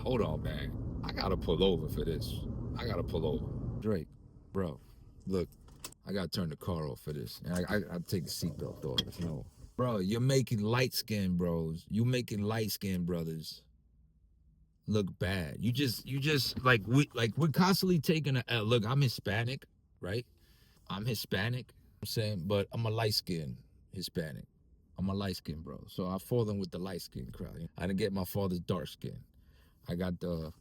Hold on, man. I gotta pull over for this. I gotta pull over. Drake, bro, look, I gotta turn the car off for this. And I take the seatbelt off. No. Bro, you're making light-skinned bros. You making light-skinned brothers look bad. You just we're constantly taking a L. Look, I'm Hispanic, right? I'm Hispanic, I'm saying, but I'm a light-skinned Hispanic. I'm a light-skinned bro. So I fall in with the light-skinned crowd. I didn't get my father's dark skin. I got the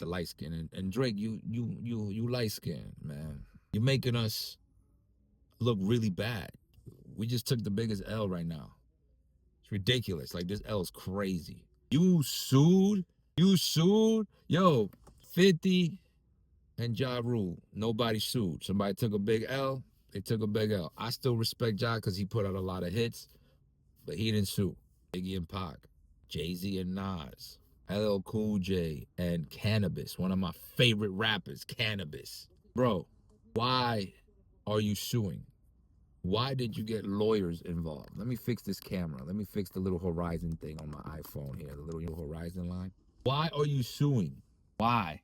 light skin. And Drake, you light skin, man. You're making us look really bad. We just took the biggest L right now. It's ridiculous. Like, this L is crazy. You sued. Yo, 50 and Ja Rule. Nobody sued. Somebody took a big L. They took a big L. I still respect Ja because he put out a lot of hits, but he didn't sue. Biggie and Pac, Jay-Z and Nas, LL Cool J and Cannabis, one of my favorite rappers, Cannabis. Bro, why are you suing? Why did you get lawyers involved? Let me fix this camera. Let me fix the little horizon thing on my iPhone here, the little horizon line. Why are you suing? Why?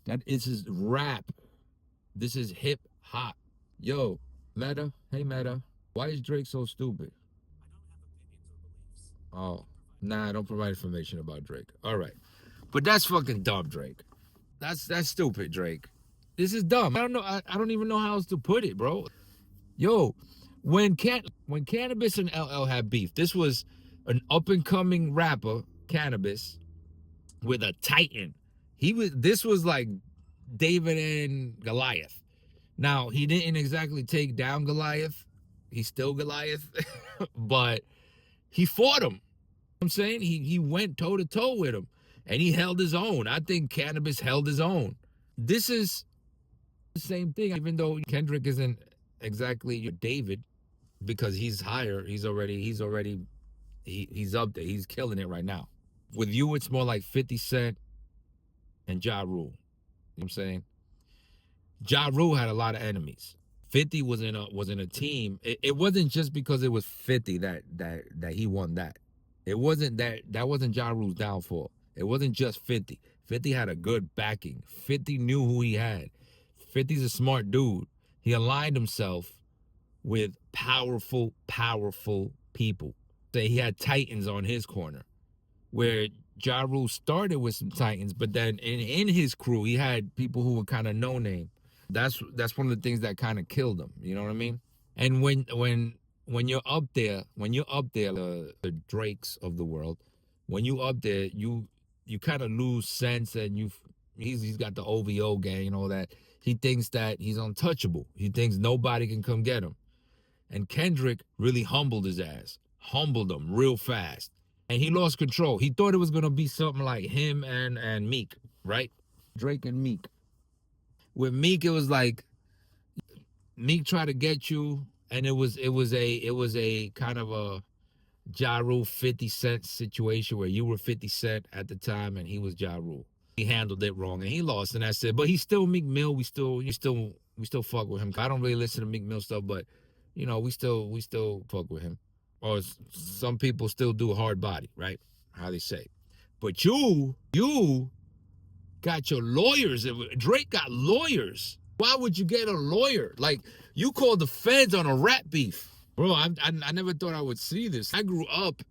That is rap. This is hip hop. Yo, Meta, hey Meta, why is Drake so stupid? Oh, nah, don't provide information about Drake. All right. But that's fucking dumb, Drake. That's stupid, Drake. This is dumb. I don't know. I don't even know how else to put it, bro. Yo, when Cannabis and LL had beef, this was an up and coming rapper, Cannabis, with a titan. This was like David and Goliath. Now, he didn't exactly take down Goliath. He's still Goliath, but he fought him. I'm saying he went toe to toe with him, and he held his own. I think Cannabis held his own. This is the same thing, even though Kendrick isn't exactly David, because he's higher. He's up there. He's killing it right now. With you, it's more like 50 Cent and Ja Rule. You know what I'm saying? Ja Rule had a lot of enemies. 50 was in a team. It wasn't just because it was 50 that he won that. It wasn't that wasn't Ja Rule's downfall. It wasn't just 50. 50 had a good backing. 50 knew who he had. 50's a smart dude. He aligned himself with powerful people. So he had titans on his corner. Where Ja Rule started with some titans, but then in his crew, he had people who were kind of no-name. That's one of the things that kind of killed him. You know what I mean? And when you're up there, the Drakes of the world, when you up there, you kind of lose sense, and he's got the OVO gang and all that. He thinks that he's untouchable. He thinks nobody can come get him. And Kendrick really humbled his ass, humbled him real fast, and he lost control. He thought it was gonna be something like him and Meek, right? Drake and Meek. With Meek, it was like Meek tried to get you, and it was a kind of a Ja Rule 50 Cent situation where you were 50 Cent at the time and he was Ja Rule. He handled it wrong and he lost, and that's it. But he's still Meek Mill. We still fuck with him. I don't really listen to Meek Mill stuff, but you know, we still fuck with him. Or some people still do hard body, right? How they say. But you got your lawyers. Drake got lawyers. Why would you get a lawyer? Like, you called the feds on a rap beef. Bro, I never thought I would see this. I grew up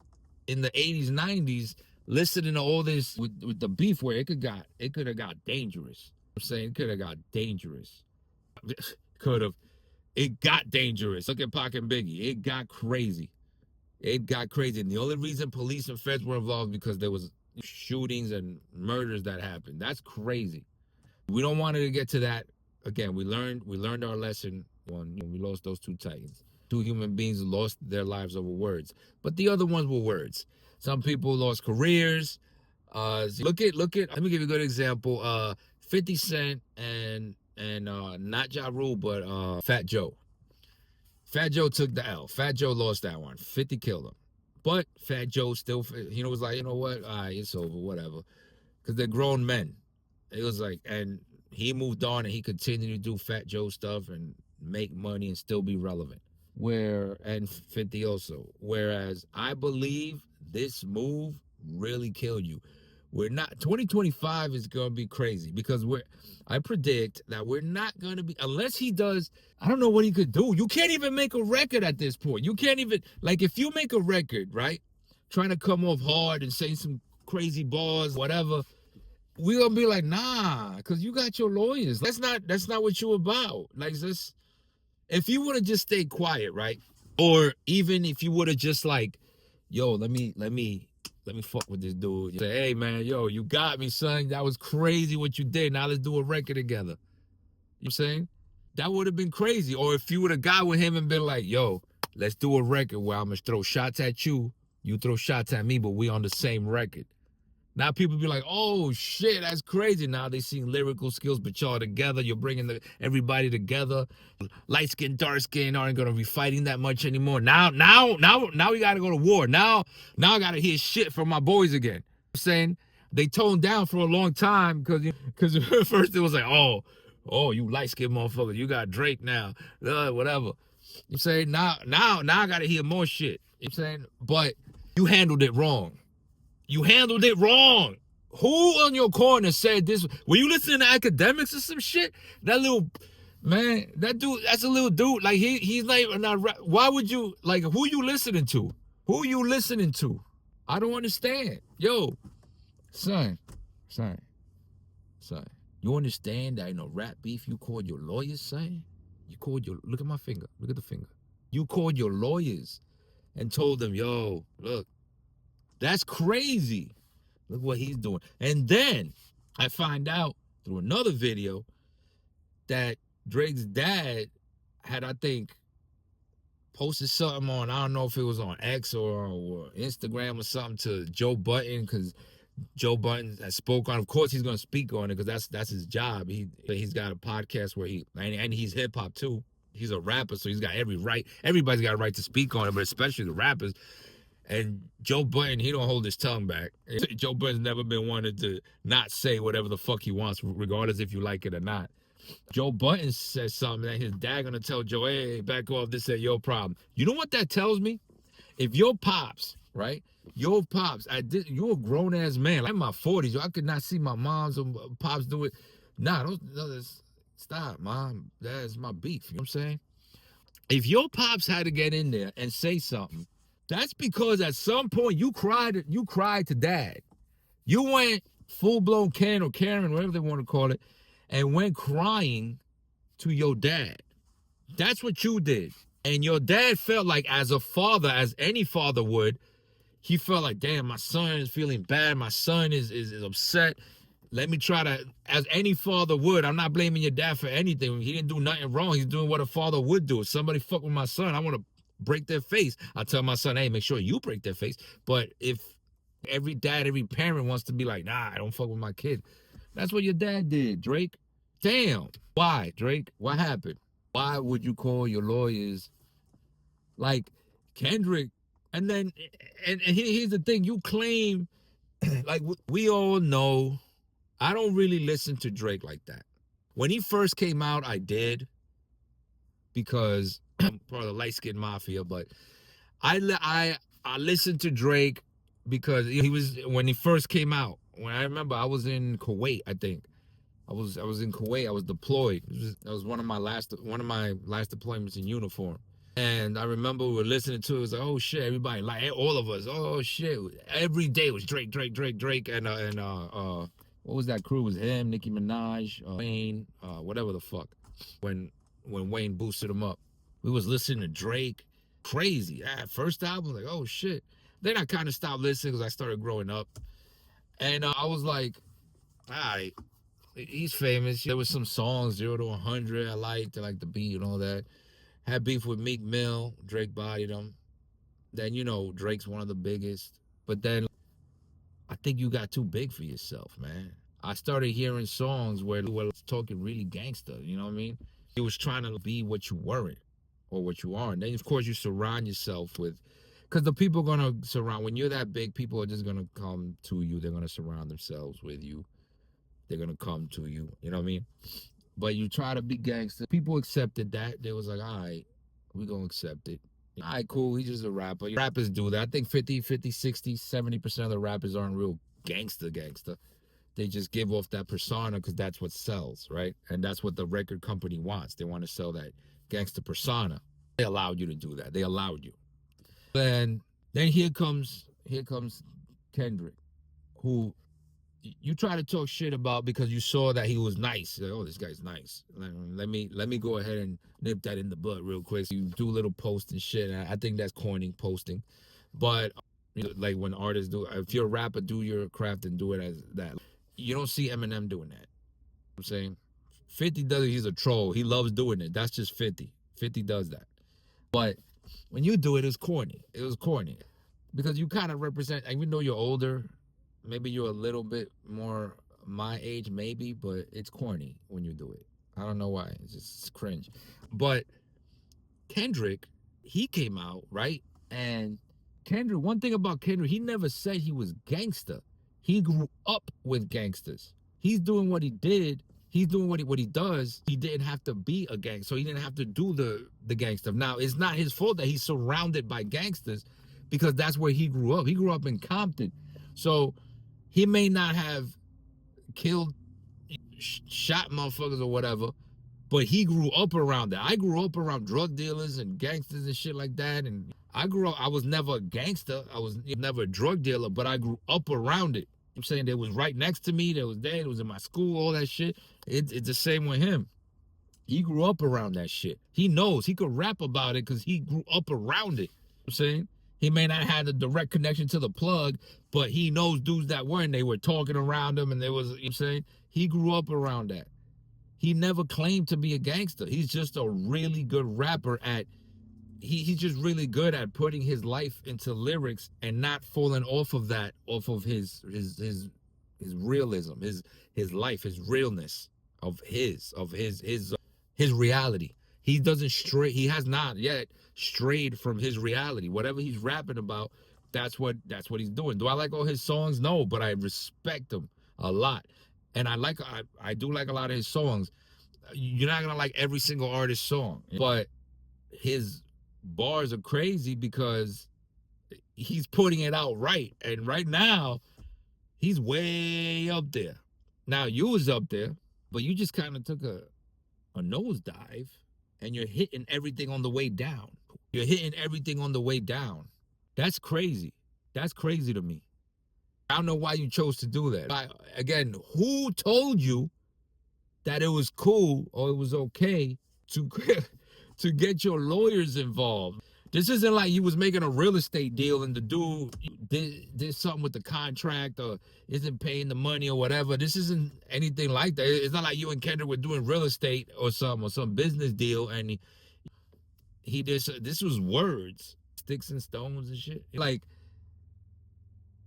in the 80s, 90s, listening to all this with the beef where it could have got dangerous. I'm saying it could have got dangerous. It got dangerous. Look at Pac and Biggie. It got crazy. And the only reason police and feds were involved because there was shootings and murders that happened. That's crazy. We don't want it to get to that. Again, we learned our lesson when we lost those two titans. Two human beings lost their lives over words, but the other ones were words. Some people lost careers. Look at. Let me give you a good example. 50 Cent and not Ja Rule, but Fat Joe. Fat Joe took the L. Fat Joe lost that one. 50 killed him. But Fat Joe still, was like, you know what? All right, it's over, whatever. Because they're grown men. It was like, and he moved on and he continued to do Fat Joe stuff and make money and still be relevant. And 50 also. Whereas I believe this move really killed you. we're not 2025 is gonna be crazy because I predict that we're not gonna be unless he does. I don't know what he could do. You can't even make a record at this point. You can't even like if you make a record, right? Trying to come off hard and say some crazy bars, whatever. We gonna be like, nah, cause you got your lawyers. That's not what you about. Like this, if you would have just stayed quiet, right? Or even if you would have just like, yo, let me fuck with this dude. Say, hey man, yo, you got me, son. That was crazy what you did. Now let's do a record together. You know what I'm saying? That would have been crazy. Or if you would have got with him and been like, yo, let's do a record where I'm gonna throw shots at you, you throw shots at me, but we on the same record. Now people be like, oh shit, that's crazy. Now they see lyrical skills, but y'all together, you're bringing everybody together. Light skin, dark skin aren't gonna be fighting that much anymore. Now we gotta go to war. Now I gotta hear shit from my boys again. I'm saying they toned down for a long time because at first it was like, oh, you light skin motherfucker, you got Drake now, whatever. You saying now I gotta hear more shit. You saying, but you handled it wrong. You handled it wrong. Who on your corner said this? Were you listening to academics or some shit? That little man, that dude, that's a little dude. Like he's not. Why would you like? Who you listening to? Who you listening to? I don't understand. Yo, son. You understand that in a rap beef you called your lawyers, son? You called your. Look at my finger. Look at the finger. You called your lawyers and told them, yo, look. That's crazy. Look what he's doing. And then I find out through another video that Drake's dad had, I think, posted something on, I don't know if it was on X or Instagram or something to Joe Budden, because Joe Budden has spoke on. Of course, he's going to speak on it because that's his job. He's got a podcast where and he's hip hop too. He's a rapper, so he's got every right. Everybody's got a right to speak on it, but especially the rappers. And Joe Budden, he don't hold his tongue back. Joe Budden's never been wanted to not say whatever the fuck he wants, regardless if you like it or not. Joe Budden says something that his dad gonna tell Joe, hey, back off, this ain't your problem. You know what that tells me? If your pops, right? Your pops, you're a grown ass man. Like in my 40s, I could not see my moms or pops do it. Nah, stop, mom. That's my beef. You know what I'm saying? If your pops had to get in there and say something, that's because at some point you cried to dad. You went full-blown Ken or Karen, whatever they want to call it, and went crying to your dad. That's what you did. And your dad felt like, as a father, as any father would, he felt like, damn, my son is feeling bad. My son is upset. Let me try to, as any father would, I'm not blaming your dad for anything. He didn't do nothing wrong. He's doing what a father would do. If somebody fuck with my son, I want to break their face. I tell my son, hey, make sure you break their face. But if every parent wants to be like, nah, I don't fuck with my kid. That's what your dad did, Drake. Damn. Why, Drake? What happened? Why would you call your lawyers like Kendrick? And then, and here's the thing, you claim, like we all know, I don't really listen to Drake like that. When he first came out, I did, because I'm part of the light skin mafia, but I listened to Drake because he was, when he first came out, when I remember I was in Kuwait, I think. I was in Kuwait, I was deployed. That was one of my last deployments in uniform. And I remember we were listening to it, was like, oh shit, everybody, like all of us, oh shit. Every day was Drake, and what was that crew? It was him, Nicki Minaj, Wayne, whatever the fuck. When Wayne boosted him up. We was listening to Drake. Crazy. First album, like, oh shit. Then I kind of stopped listening because I started growing up. And I was like, all right, he's famous. There was some songs, 0 to 100, I liked the beat and all that. Had beef with Meek Mill. Drake bodied him. Then, Drake's one of the biggest. But then I think you got too big for yourself, man. I started hearing songs where they were talking really gangster, you know what I mean? He was trying to be what you weren't or what you aren't. Then, of course, you surround yourself with, because the people are going to surround, when you're that big, people are just going to come to you. They're going to surround themselves with you. They're going to come to you, you know what I mean? But you try to be gangster. People accepted that. They was like, all right, we going to accept it. All right, cool. He's just a rapper. Rappers do that. I think 50, 60, 70% of the rappers aren't real gangster. They just give off that persona because that's what sells, right? And that's what the record company wants. They want to sell that gangster persona. They allowed you to do that. They allowed you. Then here comes Kendrick, who you try to talk shit about because you saw that he was nice. Like, oh, this guy's nice. Let me go ahead and nip that in the bud real quick. So you do little posts and shit. And I think that's corny posting, but like when artists do, if you're a rapper, do your craft and do it as that. You don't see Eminem doing that. I'm saying 50 does it. He's a troll. He loves doing it. That's just 50. 50 does that. But when you do it, it's corny. It was corny because you kind of represent, even though you're older, maybe you're a little bit more my age, maybe, but it's corny when you do it. I don't know why. It's just cringe. But Kendrick, he came out, right? And Kendrick, one thing about Kendrick, he never said he was gangster. He grew up with gangsters. He's doing what he did. He's doing what he does. He didn't have to be a gangster. So he didn't have to do the gangster. Now, it's not his fault that he's surrounded by gangsters because that's where he grew up. He grew up in Compton. So he may not have killed, shot motherfuckers or whatever, but he grew up around that. I grew up around drug dealers and gangsters and shit like that. And I grew up, I was never a gangster. I was never a drug dealer, but I grew up around it. I'm saying it was right next to me. It was there. It was in my school, all that shit. It's the same with him. He grew up around that shit. He knows. He could rap about it because he grew up around it. I'm saying he may not have the direct connection to the plug, but he knows dudes that were, and they were talking around him, and there was, you know what I'm saying? He grew up around that. He never claimed to be a gangster. He's just a really good rapper at, he's just really good at putting his life into lyrics and not falling off of that, off of his realism, his life, his realness of his reality. He doesn't stray, he has not yet strayed from his reality. Whatever he's rapping about, that's what he's doing. Do I like all his songs? No, but I respect him a lot. And I do like a lot of his songs. You're not gonna like every single artist's song, but his bars are crazy because he's putting it out right. And right now, he's way up there. Now you was up there, but you just kind of took a nosedive and you're hitting everything on the way down. You're hitting everything on the way down. That's crazy. That's crazy to me. I don't know why you chose to do that. Again, who told you that it was cool or it was okay to get your lawyers involved? This isn't like you was making a real estate deal and the dude did something with the contract or isn't paying the money or whatever. This isn't anything like that. It's not like you and Kendrick were doing real estate or some business deal and he did. This was words, sticks and stones and shit. Like,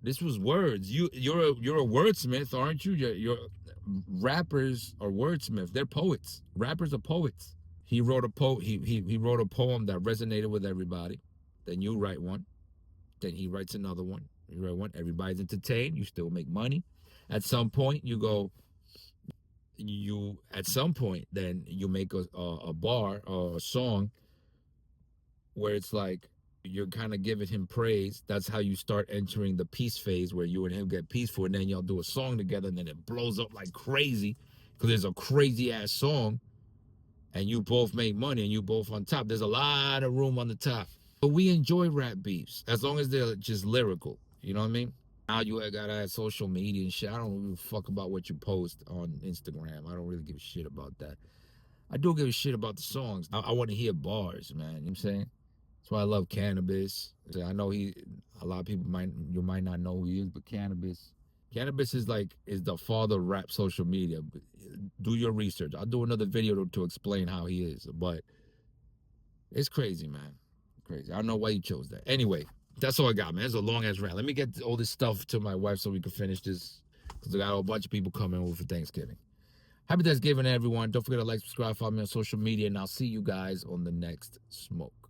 this was words. You're a wordsmith, aren't you? Your rappers are wordsmiths. They're poets. Rappers are poets. He wrote a he wrote a poem that resonated with everybody. Then you write one. Then he writes another one. You write one. Everybody's entertained. You still make money. At some point, at some point, then you make a bar or a song where it's like you're kind of giving him praise. That's how you start entering the peace phase where you and him get peaceful, and then y'all do a song together, and then it blows up like crazy because there's a crazy ass song, and you both make money, and you both on top. There's a lot of room on the top. But we enjoy rap beefs as long as they're just lyrical. You know what I mean? Now you gotta have social media and shit. I don't give a fuck about what you post on Instagram. I don't really give a shit about that. I do give a shit about the songs. I want to hear bars, man. You know what I'm saying? That's why I love Cannabis. I know a lot of people might not know who he is, but Cannabis is the father of rap social media. Do your research. I'll do another video to explain how he is, but it's crazy, man. Crazy. I don't know why you chose that. Anyway, that's all I got, man. It's a long ass rant. Let me get all this stuff to my wife so we can finish this, because I got a bunch of people coming over for Thanksgiving. Happy Thanksgiving, everyone. Don't forget to like, subscribe, follow me on social media, and I'll see you guys on the next smoke.